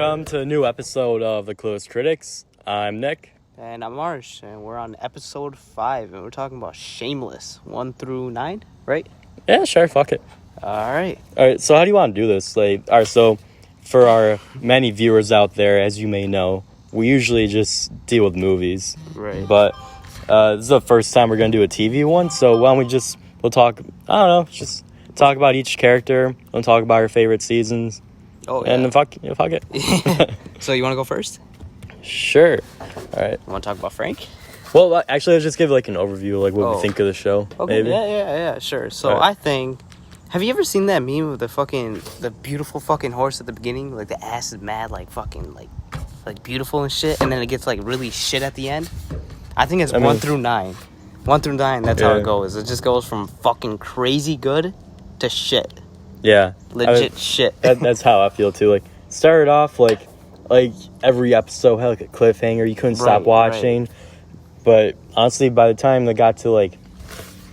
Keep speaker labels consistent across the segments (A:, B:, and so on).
A: Welcome to a new episode of The Clueless Critics. I'm Nick.
B: And I'm Marsh, and we're on episode 5, and we're talking about Shameless, 1 through 9, right?
A: Yeah, sure, fuck it.
B: Alright,
A: so how do you want to do this? So for our many viewers out there, as you may know, we usually just deal with movies.
B: right.
A: But this is the first time we're going to do a TV one, so why don't we'll talk, I don't know, just talk about each character, we'll talk about our favorite seasons, and then fuck it.
B: So you want to go first?
A: Sure. All right.
B: You want to talk about Frank?
A: Well, actually, let's just give an overview, what we think of the show.
B: Okay,
A: maybe.
B: yeah, sure. So
A: Right.
B: I think, have you ever seen that meme of the beautiful fucking horse at the beginning? Like, the ass is mad, like beautiful and shit, and then it gets, really shit at the end? I think it's 1 through 9. 1 through 9, that's how it goes. It just goes from fucking crazy good to shit.
A: Yeah.
B: Legit shit.
A: That's how I feel, too. Started off, every episode had, a cliffhanger. You couldn't stop watching. Right. But, honestly, by the time they got to,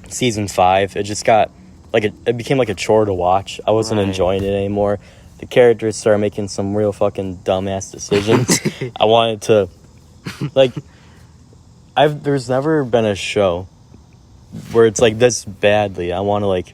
A: season 5, it just got, it became, a chore to watch. I wasn't enjoying it anymore. The characters started making some real fucking dumbass decisions. I wanted to, there's never been a show where it's, this badly. I want to,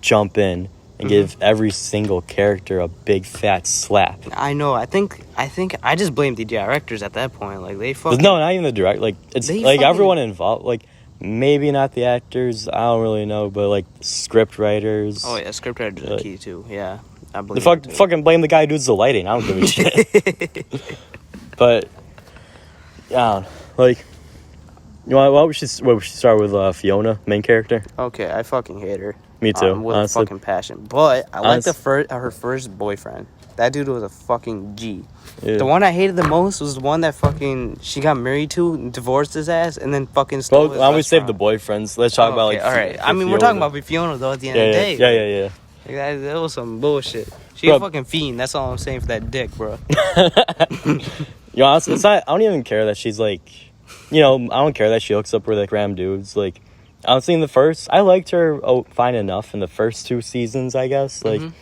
A: jump in and give every single character a big fat slap.
B: I know. I think I just blame the directors at that point. They fucking...
A: No, not even the director. It's everyone involved. Maybe not the actors. I don't really know, but script writers.
B: Oh yeah, script writers are key too. Yeah, I believe.
A: Fucking blame the guy who does the lighting. I don't give a shit. But yeah, you know what? We should start with Fiona, main character.
B: Okay, I fucking hate her.
A: Me too.
B: With
A: honestly.
B: a fucking passion. But I like her first boyfriend. That dude was a fucking G. Yeah. The one I hated the most was the one that she got married to and divorced his ass and then fucking stole his
A: restaurant. Why don't we save the boyfriends? Let's talk about
B: alright. I mean, we're talking about Fiona though at the end of the day.
A: Yeah.
B: That was some bullshit. She a fucking fiend. That's all I'm saying for that dick, bro.
A: Honestly, I don't even care that she's I don't care that she hooks up with random dudes. Honestly, in the first, I liked her fine enough in the first 2 seasons, I guess. I don't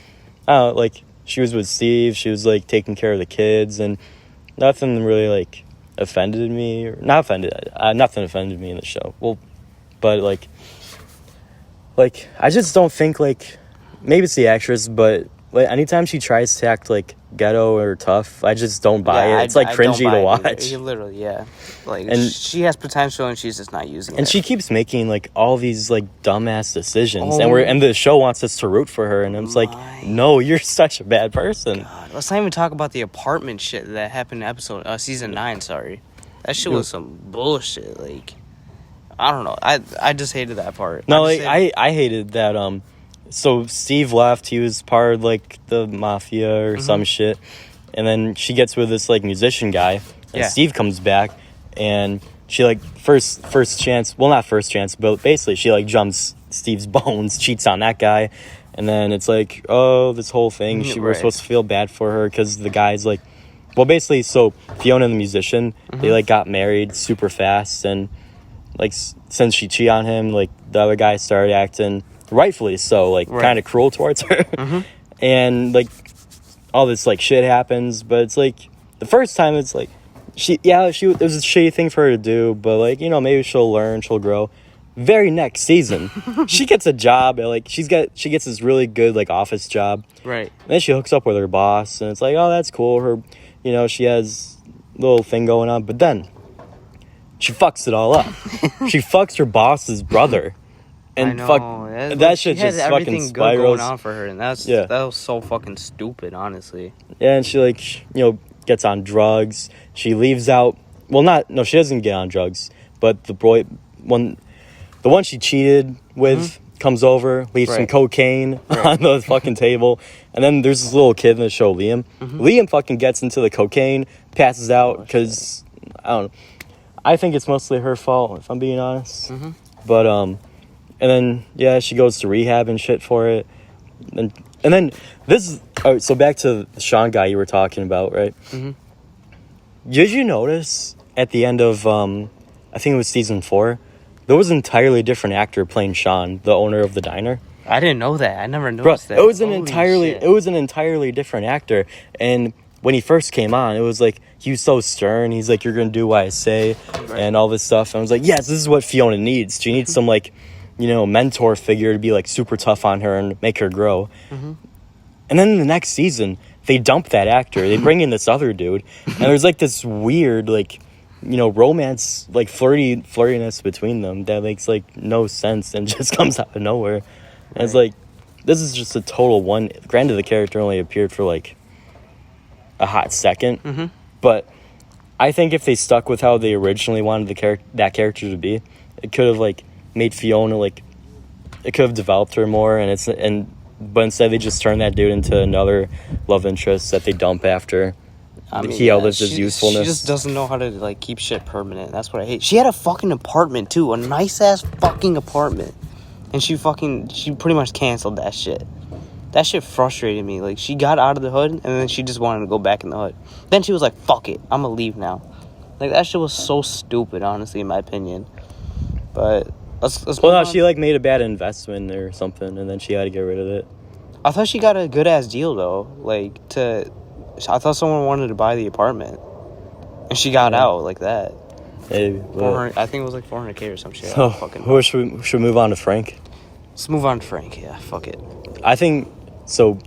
A: know, she was with Steve, she was, taking care of the kids, and nothing really, offended me. Not offended, nothing offended me in the show. Well, but, I just don't think, maybe it's the actress, but, anytime she tries to act, ghetto or tough, I just don't buy it. It's, cringy to watch.
B: Literally, yeah. And she has potential, and she's just not using it.
A: And she keeps making, all these, dumbass decisions. And the show wants us to root for her. And I'm no, you're such a bad person.
B: God, let's not even talk about the apartment shit that happened in season 9, sorry. That shit was some bullshit. I don't know. I just hated that part.
A: No, I hated that, so Steve left. He was part of, the mafia or some shit. And then she gets with this, musician guy. And Steve comes back. And she, first chance... Well, not first chance, but basically she, jumps Steve's bones, cheats on that guy. And then it's this whole thing. We're supposed to feel bad for her because the guy's, Well, basically, so Fiona and the musician, they, got married super fast. And, since she cheated on him, the other guy started acting... rightfully so, kind of cruel towards her. And, all this, shit happens, but it's, the first time it's, it was a shitty thing for her to do, but, maybe she'll learn, she'll grow. Very next season, she gets a job, she gets this really good, office job.
B: Right.
A: And then she hooks up with her boss, and it's oh, that's cool, her, she has a little thing going on, but then she fucks it all up. She fucks her boss's brother. And that shit just fucking spirals.
B: Good going on for her, and that was so fucking stupid, honestly.
A: Yeah, and she gets on drugs. She leaves out. Well, she doesn't get on drugs, but the one she cheated with comes over, leaves some cocaine on the fucking table, and then there's this little kid in the show, Liam. Liam fucking gets into the cocaine, passes out because I don't know. I think it's mostly her fault, if I'm being honest. But and then, she goes to rehab and shit for it. And then this is... so back to the Sean guy you were talking about, right? Did you notice at the end of, I think it was season 4, there was an entirely different actor playing Sean, the owner of the diner?
B: I didn't know that. I never noticed that.
A: It was an entirely different actor. And when he first came on, it was like he was so stern. He's like, you're gonna do what I say, and all this stuff. And I was like, yes, this is what Fiona needs. She needs some like, mentor figure to be like super tough on her and make her grow. And then in the next season, they dump that actor. They bring in this other dude, and there's like this weird like, romance, like flirtiness between them that makes like no sense and just comes out of nowhere. And it's like, this is just a total one. Granted, the character only appeared for like a hot second, but I think if they stuck with how they originally wanted that character to be, it could have like made Fiona like, it could have developed her more, but instead they just turned that dude into another love interest that they dump after. He outlived his usefulness.
B: She just doesn't know how to like keep shit permanent. That's what I hate. She had a fucking apartment too, a nice ass fucking apartment, and she pretty much canceled that shit. That shit frustrated me. Like, she got out of the hood, and then she just wanted to go back in the hood. Then she was like, fuck it, I'm gonna leave now. Like, that shit was so stupid, honestly, in my opinion. But let's
A: well, no, she like made a bad investment or something, and then she had to get rid of it.
B: I thought she got a good ass deal though. I thought someone wanted to buy the apartment, and she got out like that.
A: Maybe.
B: I think it was like $400K or some shit.
A: So, should we move on to Frank?
B: Let's move on to Frank. Yeah, fuck it.
A: I think so.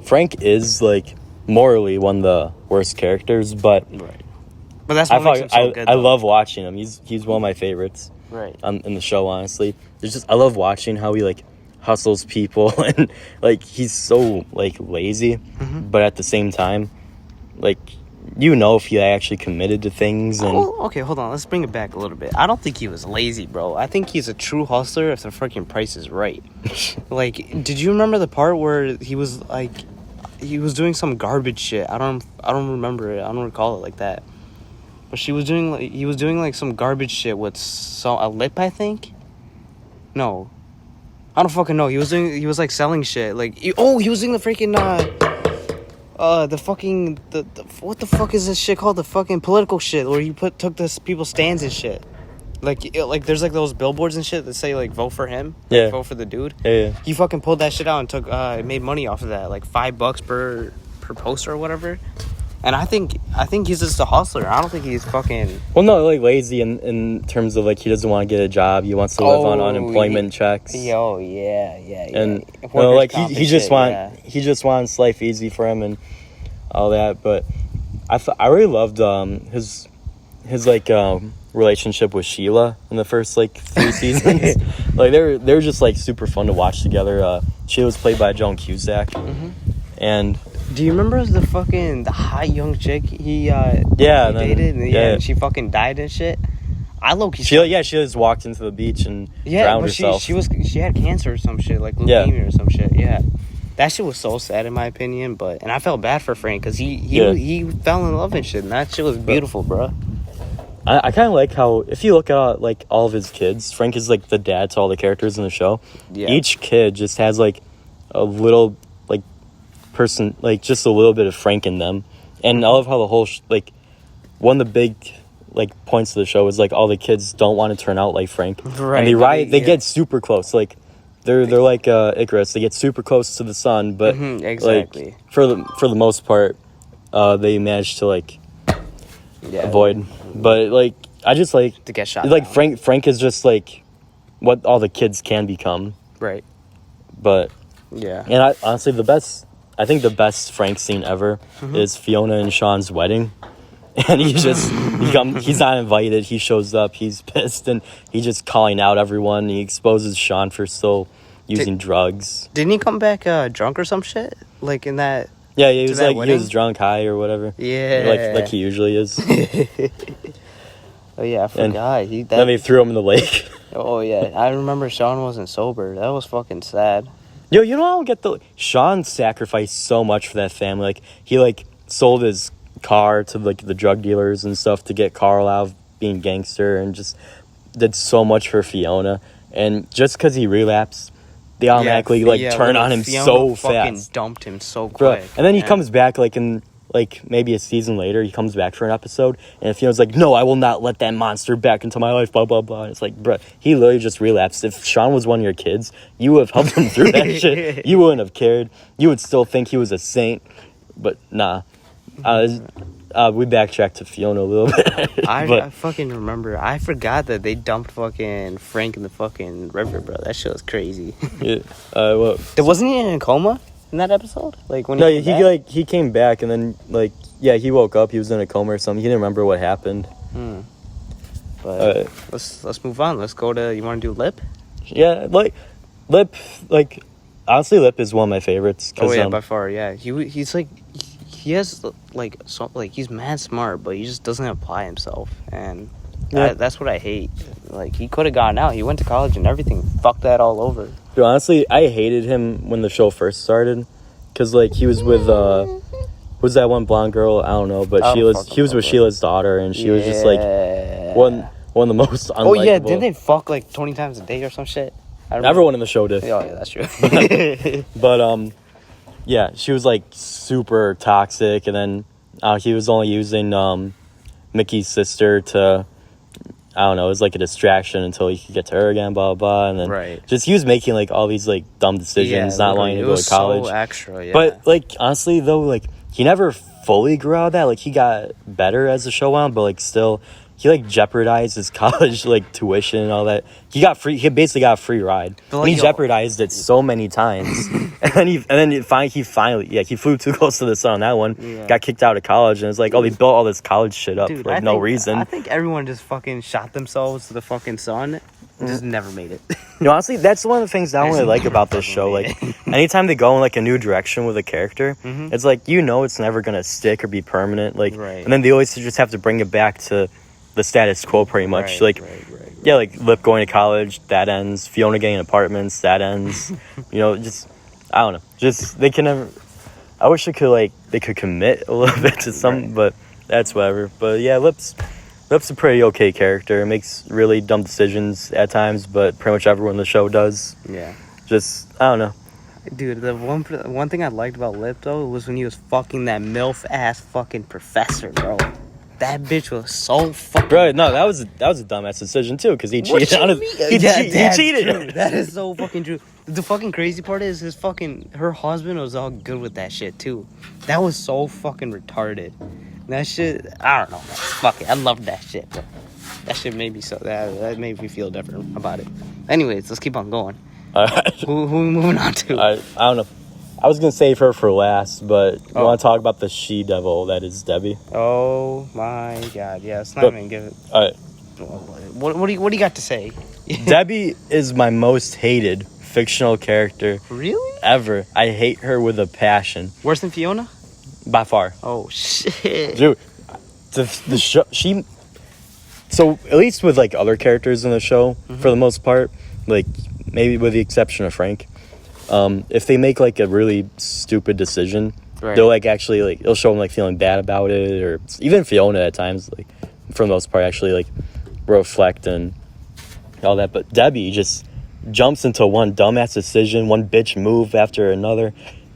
A: Frank is like morally one of the worst characters, but
B: that's what makes him so good. I
A: love watching him. He's one of my favorites.
B: Right.
A: In the show, honestly, I love watching how he like hustles people and like he's so like lazy, but at the same time, like if he actually committed to things. And
B: okay, hold on, let's bring it back a little bit. I don't think he was lazy, bro. I think he's a true hustler if the freaking price is right. Like, did you remember the part where he was doing some garbage shit? I don't remember it. I don't recall it like that. But he was doing some garbage shit with a lip, I think. No, I don't fucking know. He was like selling shit. Like, he was doing the freaking what the fuck is this shit called? The fucking political shit where he took this people's stands and shit. Like there's like those billboards and shit that say like vote for him, vote for the dude.
A: Yeah.
B: He fucking pulled that shit out and made money off of that, like $5 per poster or whatever. And I think he's just a hustler. I don't think he's fucking...
A: Well, no, like lazy in terms of like he doesn't want to get a job. He wants to live on unemployment checks.
B: Yo, yeah.
A: And like he just wants life easy for him and all that. But I really loved his like relationship with Sheila in the first like 3 seasons. Like they're just like super fun to watch together. Sheila was played by Joan Cusack, and.
B: Do you remember the hot young chick he dated? And she fucking died and shit. She just walked into the beach and drowned herself. She had cancer or some shit, like leukemia or some shit. Yeah, that shit was so sad in my opinion. And I felt bad for Frank because he fell in love and shit, and that shit was beautiful, bro.
A: I kind of like how if you look at like all of his kids, Frank is like the dad to all the characters in the show. Yeah. Each kid just has like a little like person, like just a little bit of Frank in them. And I love how the whole like one of the big like points of the show is like all the kids don't want to turn out like Frank, right? And they get super close, like they're like Icarus. They get super close to the sun, but
B: exactly,
A: like, for the most part they manage to like avoid. But like I just like
B: to get shot
A: like
B: down.
A: Frank is just like what all the kids can become,
B: right?
A: But
B: yeah,
A: and honestly I think the best Frank scene ever is Fiona and Sean's wedding. And he's not invited. He shows up. He's pissed. And he's just calling out everyone. He exposes Sean for still using drugs.
B: Didn't he come back drunk or some shit? Like in that...
A: Yeah, he was like, wedding? He was drunk, high or whatever.
B: Yeah.
A: Like he usually is.
B: Oh, yeah, I forgot.
A: Then they threw him in the lake.
B: Oh, yeah. I remember Sean wasn't sober. That was fucking sad.
A: Yo, you know I don't get Sean sacrificed so much for that family. Like, he, like, sold his car to, like, the drug dealers and stuff to get Carl out of being gangster and just did so much for Fiona. And just because he relapsed, they automatically, turn on him
B: Fiona
A: so
B: fucking
A: fast.
B: Dumped him so quick.
A: Bro. And then he comes back, like, in... like, maybe a season later, he comes back for an episode, and Fiona's like, no, I will not let that monster back into my life, blah, blah, blah. And it's like, bro, he literally just relapsed. If Sean was one of your kids, you would have helped him through that shit. You wouldn't have cared. You would still think he was a saint, but nah. We backtracked to Fiona a little bit.
B: I fucking remember. I forgot that they dumped fucking Frank in the fucking river, bro. That shit was crazy.
A: Yeah. Well,
B: Wasn't he in a coma in that episode? Like when
A: no,
B: he came back?
A: he came back and then like yeah, he woke up. He was in a coma or something. He didn't remember what happened.
B: But let's move on. Let's go to. You want to do Lip?
A: Yeah, like Lip. Like honestly, Lip is one of my favorites.
B: Oh yeah, by far. Yeah, he's like. He has like he's mad smart, but he just doesn't apply himself, and that's what I hate. Like he could have gotten out. He went to college and everything. Fucked that all over.
A: Dude, honestly, I hated him when the show first started, cause like he was with who's that one blonde girl? I don't know, but he was with Sheila's daughter, and she was just like one of the most unlikable.
B: Oh yeah, didn't they fuck like 20 times a day or some shit?
A: Everyone in the show did.
B: Oh yeah, that's true.
A: But yeah, she was like super toxic, and then he was only using Mickey's sister to, I don't know, it was like a distraction until he could get to her again, blah blah, and then just he was making like all these like dumb decisions, not wanting to go to college.
B: So extra, yeah.
A: But like honestly though, like he never fully grew out of that. Like he got better as the show went on, but like still. He like jeopardized his college like tuition and all that. He basically got a free ride. Like, he jeopardized it so many times, and then he finally he flew too close to the sun on that one. Yeah. Got kicked out of college, and it's like, oh, they built all this college shit up for like no reason.
B: I think everyone just fucking shot themselves to the fucking sun. Just never made it.
A: You know, honestly, that's one of the things I don't really like about this show. Like, anytime they go in like a new direction with a character, it's like it's never gonna stick or be permanent. Like, and then they always just have to bring it back to the status quo pretty much. Like Lip going to college, that ends. Fiona getting apartments, that ends. Just I don't know. Just they can never. I wish they could commit a little bit to something, but that's whatever. But yeah, Lip's a pretty okay character. Makes really dumb decisions at times, but pretty much everyone in the show does. Yeah. Just I don't know.
B: Dude, the one thing I liked about Lip though was when he was fucking that MILF ass fucking professor, bro. That bitch was so fucking.
A: Bro, no, that was a dumbass decision too, because he cheated on his. He cheated.
B: True. That is so fucking true. The fucking crazy part is her husband was all good with that shit too. That was so fucking retarded. That shit, I don't know. Fuck it, I loved that shit. But that shit made me that made me feel different about it. Anyways, let's keep on going. All right. Who are we moving on to?
A: I don't know. I was going to save her for last, but you want to talk about the she-devil that is Debbie?
B: Oh, my God. Yeah, let's not even give it...
A: All right.
B: What do you got to say?
A: Debbie is my most hated fictional character.
B: Really?
A: Ever. I hate her with a passion.
B: Worse than Fiona?
A: By far.
B: Oh, shit.
A: Dude, the show... So, at least with, like, other characters in the show, for the most part, like, maybe with the exception of Frank... if they make like a really stupid decision, they'll like actually like it'll show them like feeling bad about it, or even Fiona at times, like for the most part, actually like reflect and all that. But Debbie just jumps into one dumbass decision, one bitch move after another,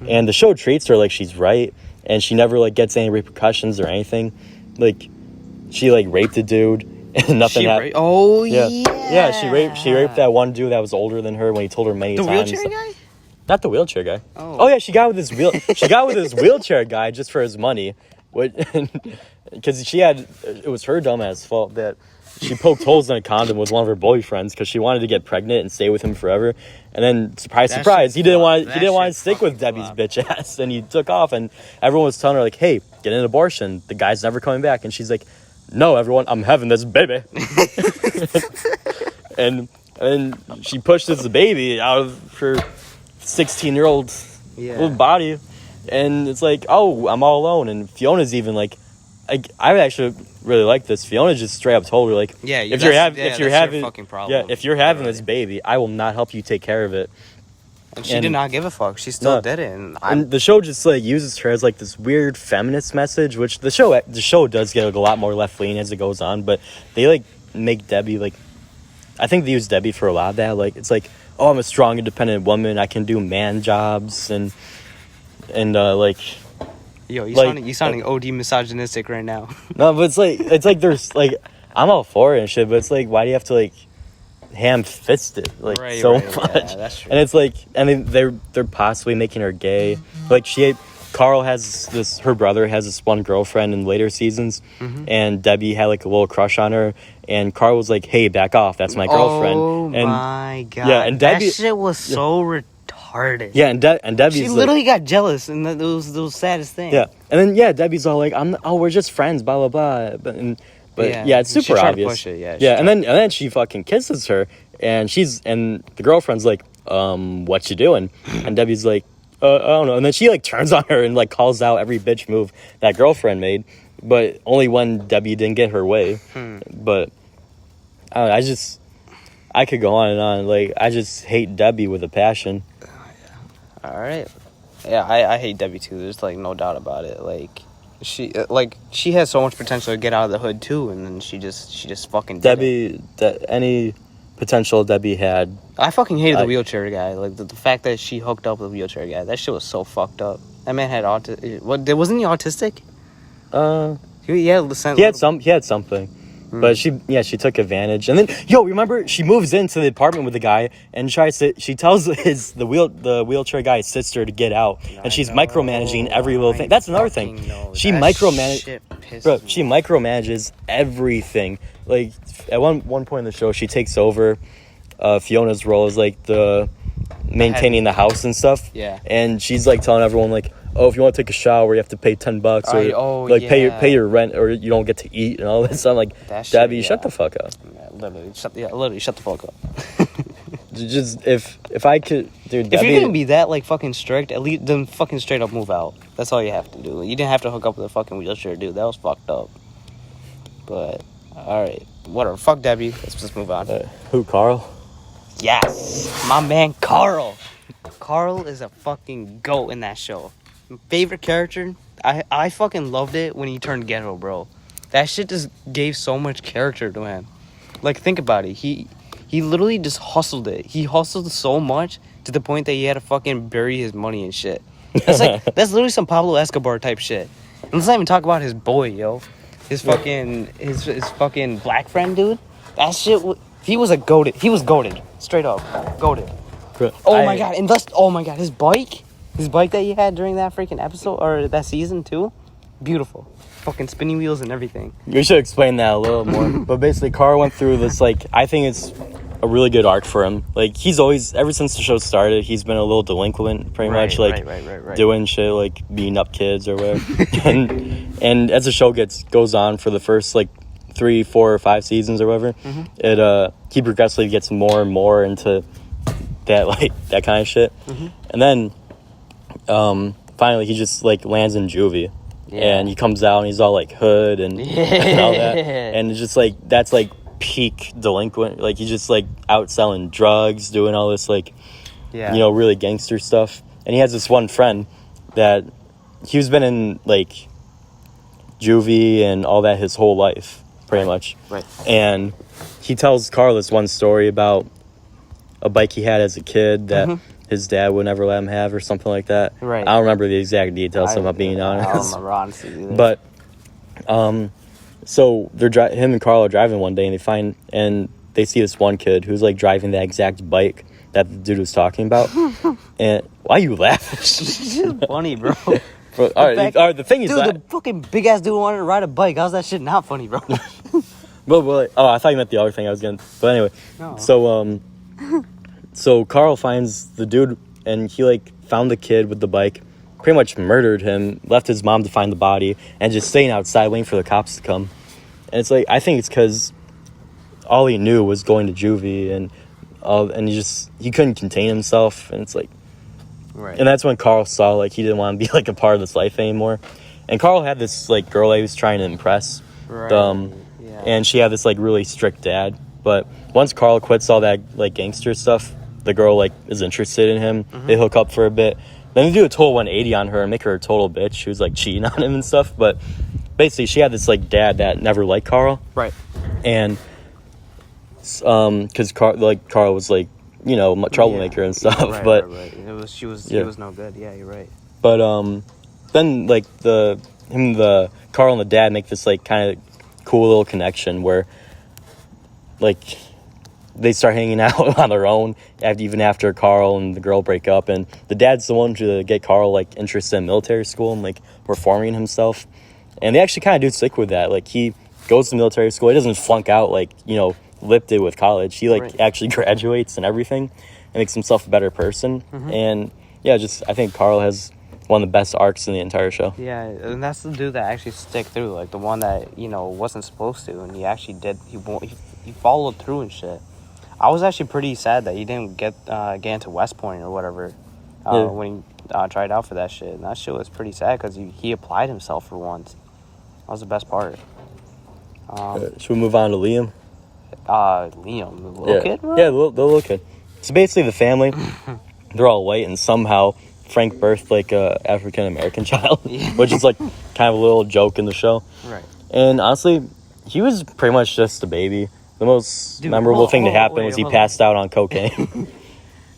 A: and the show treats her like she's right, and she never like gets any repercussions or anything. Like she like raped a dude. And nothing happened. Yeah. She raped that one dude that was older than her when he told her many times.
B: The wheelchair guy?
A: Not the wheelchair guy. Oh yeah, she got with his wheelchair guy just for his money, because it was her dumbass fault that she poked holes in a condom with one of her boyfriends because she wanted to get pregnant and stay with him forever, and then surprise, he didn't want to stick with Debbie's bitch ass, and he took off, and everyone was telling her like, hey, get an abortion, the guy's never coming back, and she's like, no, everyone, I'm having this baby, and she pushed this baby out of her 16-year-old little body, and it's like, oh, I'm all alone. And Fiona's even like I actually really like this. Fiona just straight up told her like, if you're having this baby, I will not help you take care of it.
B: And she did not give a fuck. She still did it,
A: and the show just like uses her as like this weird feminist message, which the show does get like, a lot more left leaning as it goes on, but they like make Debbie like, I think they use Debbie for a lot of that. Like it's like, oh, I'm a strong, independent woman. I can do man jobs and like.
B: Yo, you sounding OD misogynistic right now.
A: No, but it's like there's like I'm all for it and shit, but it's like, why do you have to like ham-fist it like so much? Yeah, that's true. And it's like, I mean, they're possibly making her gay. Like Carl has this, her brother has this one girlfriend in later seasons, and Debbie had like a little crush on her, and Carl was like, "Hey, back off, that's my girlfriend."
B: Oh
A: and,
B: my god!
A: Yeah, and Debbie,
B: that shit was so retarded.
A: Yeah, and Debbie's
B: she literally got jealous, and that was the saddest thing.
A: Yeah, and then Debbie's all like, we're just friends, blah blah blah." But it's super obvious.
B: Push it,
A: and then she fucking kisses her, and the girlfriend's like, "What you doing?" And Debbie's like, "I don't know." And then she like turns on her and like calls out every bitch move that girlfriend made, but only when Debbie didn't get her way. But I don't know, I could go on and on. Like, I just hate Debbie with a passion.
B: All right. Yeah, I hate Debbie too. There's like no doubt about it. Like, she has so much potential to get out of the hood too, and then she just fucking did it.
A: Any potential Debbie had.
B: I fucking hated the wheelchair guy. Like the fact that she hooked up with the wheelchair guy. That shit was so fucked up. That man had autism. Wasn't he autistic? He
A: had something. But she took advantage. And then, remember, she moves into the apartment with the guy and she tells the wheelchair guy's sister to get out. And she's micromanaging every little thing. That's another thing. She micromanages everything. Like, at one point in the show, she takes over Fiona's role as, like, the maintaining the house and stuff.
B: Yeah.
A: And she's, like, telling everyone, like, "Oh, if you want to take a shower, you have to pay $10 or pay your rent, or you don't get to eat," and all this. So I'm like, Debbie, shut the fuck up.
B: Yeah, literally, shut the fuck up.
A: Just if I could, dude.
B: If you're gonna be that like fucking strict, at least then fucking straight up move out. That's all you have to do. You didn't have to hook up with a fucking wheelchair dude. That was fucked up. But all right, whatever. Fuck Debbie. Let's just move on.
A: Who, Carl?
B: Yes, my man Carl. Carl is a fucking goat in that show. Favorite character, I fucking loved it when he turned ghetto, bro. That shit just gave so much character to him. Like, think about it. He literally just hustled it. He hustled so much to the point that he had to fucking bury his money and shit. That's literally some Pablo Escobar type shit. And let's not even talk about his boy, yo. His fucking black friend, dude. That shit, he was goated. Straight up. Goated. My god, his bike that he had during that freaking episode, or that season too, beautiful. Fucking spinning wheels and everything.
A: You should explain that a little more. But basically, Carl went through this, like, I think it's a really good arc for him. Like, he's always, ever since the show started, he's been a little delinquent, pretty much, like, doing shit, like, beating up kids or whatever. and as the show goes on for the first, like, 3, 4, or 5 seasons or whatever, he progressively gets more and more into that, like, that kind of shit. And then finally he just like lands in juvie, and he comes out and he's all like hood and all that, and it's just like that's like peak delinquent. Like, he's just like out selling drugs, doing all this like really gangster stuff. And he has this one friend that he's been in like juvie and all that his whole life pretty much, and he tells Carl this one story about a bike he had as a kid that his dad would never let him have, or something like that.
B: Right.
A: I don't remember the exact details, if I'm being honest.
B: I don't remember honestly either.
A: But, so him and Carl are driving one day, and they see this one kid who's like driving the exact bike that the dude was talking about. And why are you laughing?
B: It's just funny, bro.
A: All right, the thing is,
B: dude, the fucking big ass dude wanted to ride a bike. How's that shit not funny, bro?
A: I thought you meant the other thing I was gonna. But anyway, no. So Carl finds the dude, and he like found the kid with the bike, pretty much murdered him, left his mom to find the body, and just staying outside waiting for the cops to come. And it's like, I think it's because all he knew was going to juvie, and he couldn't contain himself, and it's like, and that's when Carl saw like he didn't want to be like a part of this life anymore. And Carl had this like girl that he was trying to impress, and she had this like really strict dad. But once Carl quits all that like gangster stuff, the girl like is interested in him. They hook up for a bit. Then they do a total 180 on her and make her a total bitch who's like cheating on him and stuff. But basically, she had this like dad that never liked Carl.
B: Right.
A: And because Carl was like, troublemaker and stuff.
B: Right. He was no good. Yeah, you're right.
A: But then like the Carl and the dad make this like kind of cool little connection where like they start hanging out on their own even after Carl and the girl break up, and the dad's the one to get Carl like interested in military school and like performing himself. And they actually kind of do stick with that. Like he goes to military school, he doesn't flunk out like Lip did with college. He like actually graduates and everything and makes himself a better person. And yeah, just I think Carl has one of the best arcs in the entire show.
B: Yeah, and that's the dude that actually stick through, like the one that wasn't supposed to, and he actually did. He followed through and shit. I was actually pretty sad that he didn't get into West Point or whatever when he tried out for that shit. And that shit was pretty sad because he applied himself for once. That was the best part.
A: Should we move on to Liam?
B: Liam, the little kid, bro?
A: Yeah, the little kid. So basically the family, they're all white, and somehow Frank birthed like a African American child, which is like kind of a little joke in the show.
B: Right.
A: And honestly, he was pretty much just a baby. The most memorable thing to happen was he passed out on cocaine.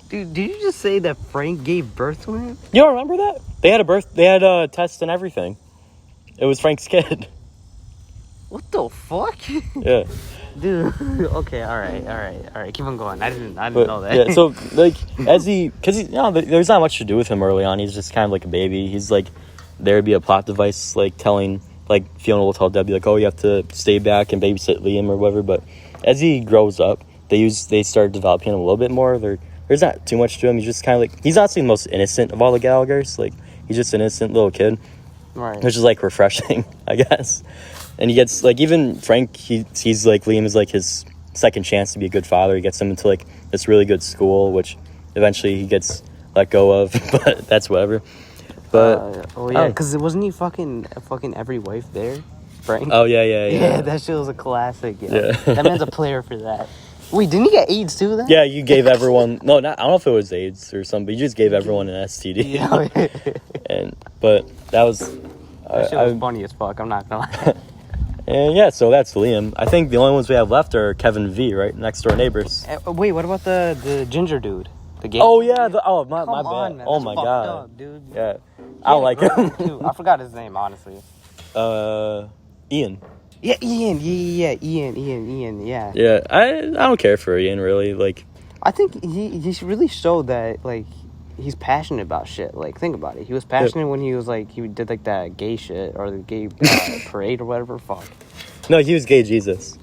B: Dude, did you just say that Frank gave birth to him?
A: You don't remember that? They had a test and everything. It was Frank's kid.
B: What the fuck?
A: Yeah.
B: Dude, okay, all right. Keep on going. I didn't know that.
A: Yeah, so like there's not much to do with him early on. He's just kind of like a baby. He's like there'd be a plot device like telling like Fiona will tell Debbie like, oh, you have to stay back and babysit Liam or whatever. But as he grows up, they start developing him a little bit more. There's not too much to him. He's just kind of like he's honestly the most innocent of all the Gallaghers. Like he's just an innocent little kid,
B: right?
A: Which is like refreshing, I guess. And he gets, like, even Frank, he sees, like, Liam as, like, his second chance to be a good father. He gets him into, like, this really good school, which eventually he gets let go of, but that's whatever. But,
B: because wasn't he fucking every wife there, Frank?
A: Oh, yeah.
B: Yeah, that shit was a classic, yeah. That man's a player for that. Wait, didn't he get AIDS, too, then?
A: Yeah, you gave everyone, I don't know if it was AIDS or something, but you just gave everyone an STD.
B: Yeah.
A: But that was...
B: That shit was funny as fuck, I'm not gonna lie.
A: And yeah, so that's Liam. I think the only ones we have left are Kevin V, right? Next door neighbors.
B: Wait, what about the ginger dude? The gay
A: Oh, yeah. My
B: Come on,
A: bad.
B: man.
A: Oh,
B: That's
A: my
B: fucked
A: God.
B: up, dude.
A: Yeah. I don't like him.
B: Too. I forgot his name, honestly.
A: Ian.
B: Yeah, Ian. Ian, yeah.
A: Yeah, I don't care for Ian, really. Like,
B: I think he really showed that, like, he's passionate about shit. Like, think about it. He was passionate when he was, like, he did, like, that gay shit or the gay parade or whatever. Fuck.
A: No, he was gay Jesus.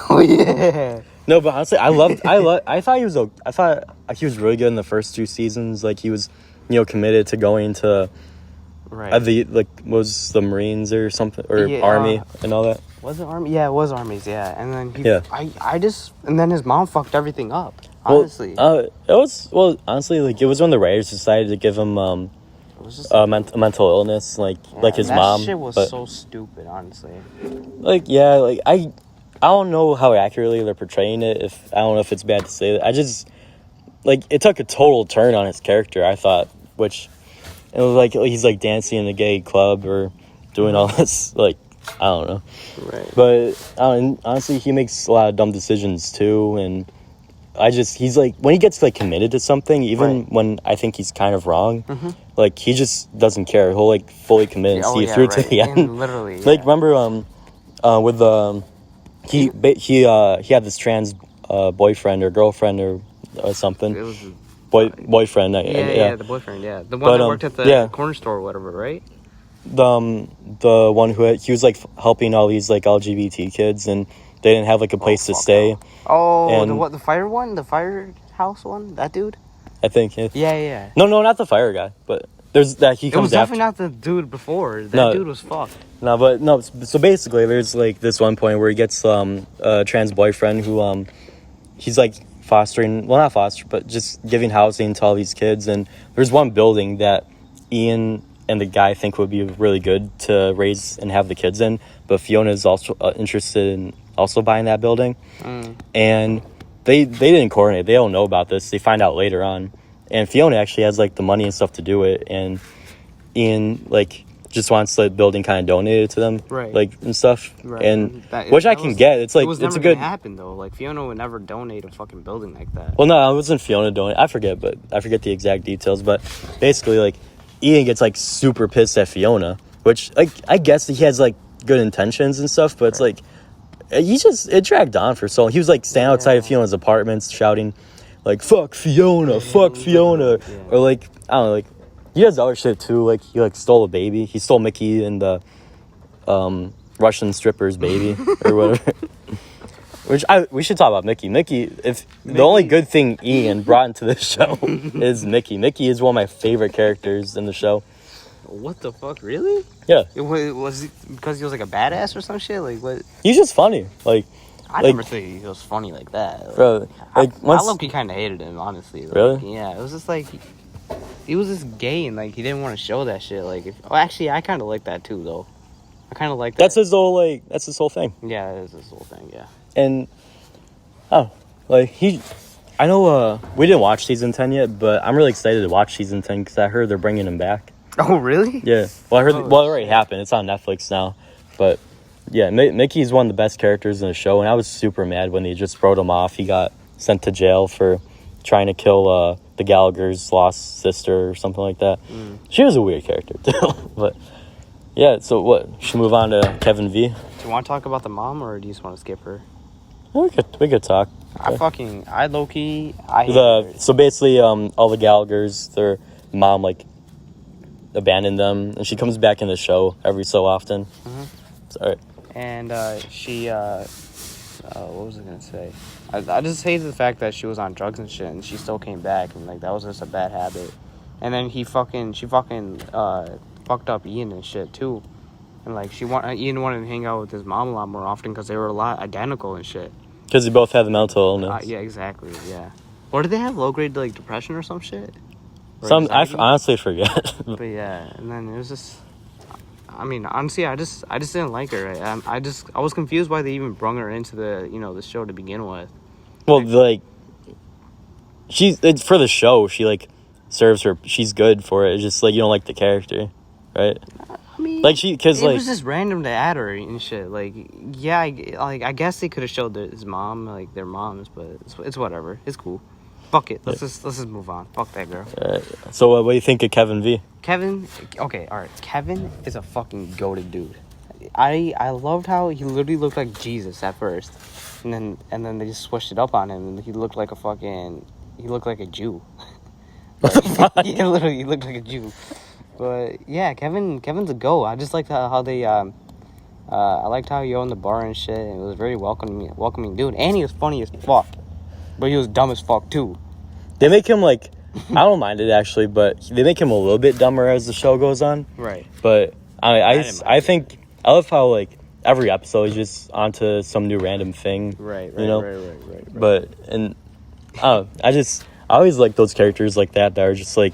B: Oh, yeah.
A: No, but honestly, I thought he was really good in the first 2 seasons. Like, he was, committed to going to was the Marines or something, or Army and all that.
B: Was it Army? Yeah, it was Armies, yeah. And then and then his mom fucked everything up. Honestly.
A: Honestly, like, it was when the writers decided to give him a mental illness, like his mom.
B: That shit was so stupid, honestly.
A: Like, yeah, like I don't know how accurately they're portraying it. I don't know if it's bad to say that. I just like it took a total turn on his character, I thought, which it was like he's like dancing in a gay club or doing all this, like, I don't know.
B: Right.
A: But honestly, he makes a lot of dumb decisions too, and he's like, when he gets like committed to something, even when I think he's kind of wrong, like he just doesn't care. He'll like fully commit and see it through to the end.
B: And literally,
A: like remember with he had this trans boyfriend or girlfriend or something.
B: It was
A: boyfriend.
B: Yeah, the boyfriend. Yeah, the one that worked at the corner store or whatever, right?
A: The one who he was like helping all these like LGBT kids, and they didn't have like a place to stay.
B: Oh, and the fire one, the firehouse one, that dude.
A: I think.
B: Yeah.
A: No, not the fire guy, but there's that he comes after.
B: It was definitely not the dude before. That dude was fucked.
A: No. So basically, there's like this one point where he gets a trans boyfriend who he's like fostering, well, not foster, but just giving housing to all these kids. And there's one building that Ian and the guy think would be really good to raise and have the kids in, but Fiona is also interested in also buying that building. And they didn't coordinate. They don't know about this. They find out later on, and Fiona actually has like the money and stuff to do it, and Ian like just wants the building kind of donated to them,
B: right?
A: Like and stuff,
B: right.
A: And which I can get. It's like it's a good
B: happen though. Like Fiona would never donate a fucking building like that.
A: Well, no, it wasn't Fiona donating. I forget the exact details. But basically, like Ian gets like super pissed at Fiona, which like I guess he has like good intentions and stuff, but it's like it dragged on for so long. He was like standing outside of Fiona's apartments shouting like fuck Fiona, fuck Fiona. Or like I don't know, like he does other shit too. Like he like stole a baby. He stole Mickey and the Russian stripper's baby or whatever. We should talk about Mickey. Mickey, the only good thing Ian brought into this show is Mickey. Mickey is one of my favorite characters in the show.
B: What the fuck, really?
A: Yeah.
B: Was it because he was like a badass or some shit? Like what?
A: He's just funny. Like
B: I never thought he was funny like that. Like,
A: bro, like
B: I low-key kind of hated him, honestly. Like,
A: really?
B: Yeah, it was just like he was just gay and like he didn't want to show that shit. Like, actually, I kind of like that too, though. I kind of like that.
A: That's his whole thing.
B: Yeah, that is his whole thing. Yeah.
A: And I know we didn't watch season 10 yet, but I'm really excited to watch season 10 because I heard they're bringing him back.
B: Oh, really?
A: Yeah. Well, I heard. It already happened. It's on Netflix now, but yeah, Mickey's one of the best characters in the show, and I was super mad when they just wrote him off. He got sent to jail for trying to kill the Gallagher's lost sister or something like that. She was a weird character too, but yeah. So what? Should we move on to Kevin V?
B: Do you want to talk about the mom, or do you just want to skip her?
A: We could talk.
B: I low-key,
A: so basically, all the Gallaghers, their mom like abandoned them, and she comes back in the show every so often. Sorry.
B: And she, what was I gonna say? I just hated the fact that she was on drugs and shit, and she still came back, and like that was just a bad habit. And then she fucked up Ian and shit too, and like Ian wanted to hang out with his mom a lot more often because they were a lot identical and shit.
A: Because they both have the mental illness.
B: Yeah, exactly. Yeah. Or did they have low grade like depression or some shit?
A: I honestly forget.
B: But yeah, and then it was just. I mean, honestly, I just didn't like her. I was confused why they even brung her into the show to begin with.
A: Well, like, it's for the show. She like serves her. She's good for it. It's just like you don't like the character, right?
B: I mean,
A: like it
B: was just random to add her and shit. Like, yeah, I guess they could have showed his mom, like their moms, but it's whatever. It's cool. Fuck it. Let's just move on. Fuck that girl.
A: So what do you think of Kevin V?
B: Kevin, okay, all right. Kevin is a fucking goated dude. I loved how he literally looked like Jesus at first, and then they just switched it up on him, and he looked like a Jew.
A: What the fuck?
B: Yeah, literally, he looked like a Jew. But yeah, Kevin's a go. I just liked how they I liked how he owned the bar and shit, and it was very welcoming dude, and he was funny as fuck. But he was dumb as fuck too.
A: They make him like I don't mind it actually, but they make him a little bit dumber as the show goes on.
B: Right.
A: But I think I love how like every episode is just onto some new random thing.
B: Right.
A: You know? Right. But I always like those characters like that are just like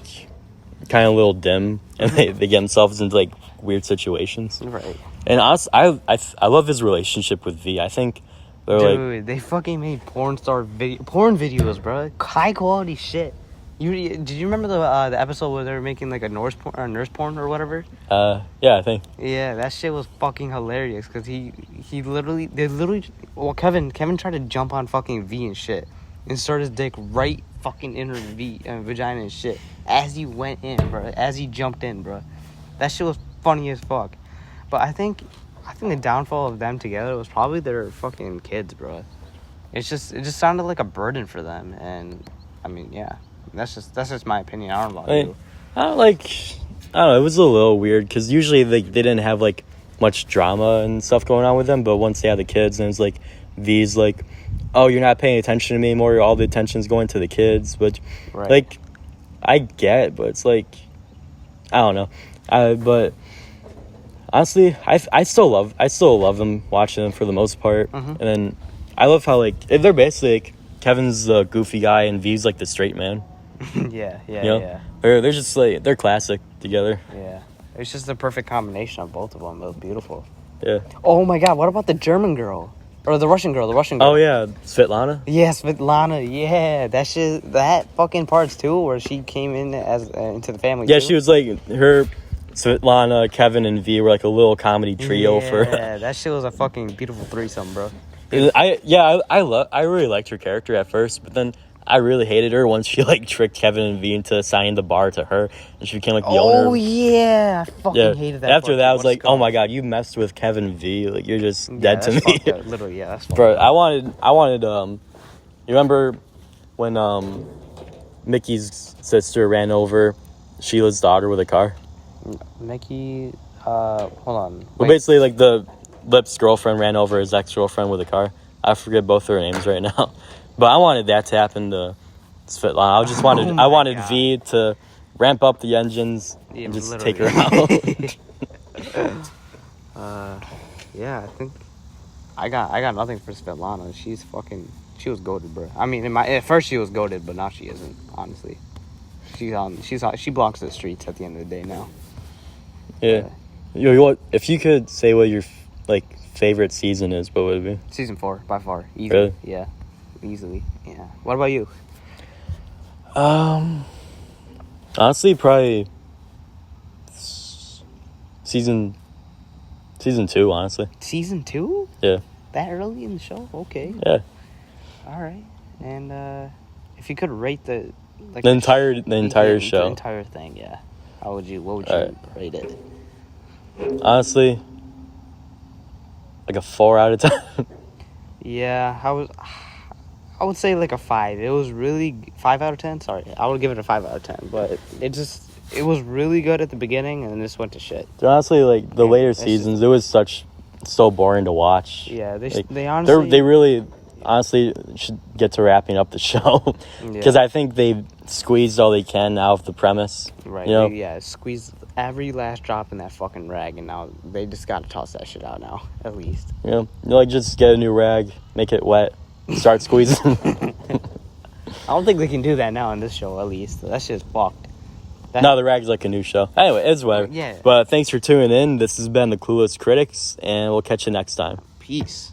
A: kind of a little dim and they get themselves into like weird situations.
B: Right.
A: And I love his relationship with V. I think
B: Dude, they fucking made porn videos, bro. High quality shit. Did you remember the episode where they were making like a nurse porn or whatever?
A: Yeah, I think.
B: Yeah, that shit was fucking hilarious because Kevin tried to jump on fucking V and shit and start his dick right fucking in her vagina and shit as he went in, bro. As he jumped in, bro. That shit was funny as fuck. But I think the downfall of them together was probably their fucking kids, bro. It just sounded like a burden for them, and I mean, yeah, that's just my opinion. I don't know about you.
A: I don't know. It was a little weird because usually they didn't have like much drama and stuff going on with them, but once they had the kids, and it was like these like, oh, you're not paying attention to me anymore. All the attention's going to the kids, which like I get, but it's like I don't know. But honestly, I still love them, watching them for the most part. And then I love how like they're basically like Kevin's the goofy guy and V's like the straight man.
B: Yeah.
A: They're just like they're classic together.
B: Yeah, it's just the perfect combination of both of them. It was beautiful.
A: Yeah.
B: Oh my god, what about the German girl? Or the Russian girl?
A: Oh yeah, Svetlana.
B: Yeah, Svetlana. Yeah, that fucking parts too, where she came in as into the family.
A: Yeah,
B: too.
A: she was like her. Svetlana, Kevin, and V were like a little comedy trio for.
B: Yeah, that shit was a fucking beautiful threesome, bro.
A: I really liked her character at first, but then I really hated her once she like tricked Kevin and V into assigning the bar to her, and she became like the owner.
B: Oh yeah, I fucking hated that.
A: After
B: part,
A: that, I
B: dude.
A: was like, oh my god, you messed with Kevin and V. Like you're just dead to
B: that's
A: me.
B: fucked up. Literally, yeah, that's fucked
A: Bro,
B: up.
A: I wanted. You remember when Mickey's sister ran over Sheila's daughter with a car?
B: Mickey, hold on.
A: Well, basically, like the Lip's girlfriend ran over his ex-girlfriend with a car. I forget both their names right now, but I wanted that to happen to Svetlana. I wanted
B: God.
A: V to ramp up the engines and just
B: literally.
A: take her out.
B: Yeah, I think I got nothing for Svetlana. She was goated, bro. I mean, at first she was goated, but now she isn't. Honestly, she belongs to the streets at the end of the day now.
A: Yeah. What if you could say what your favorite season is? What would it be?
B: Season 4 by far, easily.
A: Really?
B: Yeah, easily. Yeah. What about you?
A: Honestly, probably season 2. Honestly.
B: Season 2?
A: Yeah.
B: That early in the show? Okay.
A: Yeah.
B: All right. And if you could rate the
A: entire show.
B: the entire thing, yeah. What would you rate it?
A: Honestly, like a 4 out of 10.
B: Yeah, I would say like a 5. It was really 5 out of 10. Sorry, I would give it a 5 out of 10. But it was really good at the beginning, and then this went to shit.
A: Honestly, like the later
B: that's
A: seasons, it was so boring to watch.
B: Yeah,
A: Like,
B: they honestly
A: they really honestly should get to wrapping up the show because I think they've squeezed all they can out of the premise.
B: right.
A: You know?
B: Yeah, squeezed every last drop in that fucking rag, and now they just gotta toss that shit out now. At least.
A: You know, like just get a new rag, make it wet, start squeezing.
B: I don't think they can do that now in this show. At least that shit's fucked.
A: No, the rag's like a new show. Anyway, it's whatever.
B: Yeah.
A: But thanks for tuning in. This has been the Clueless Critics, and we'll catch you next time.
B: Peace.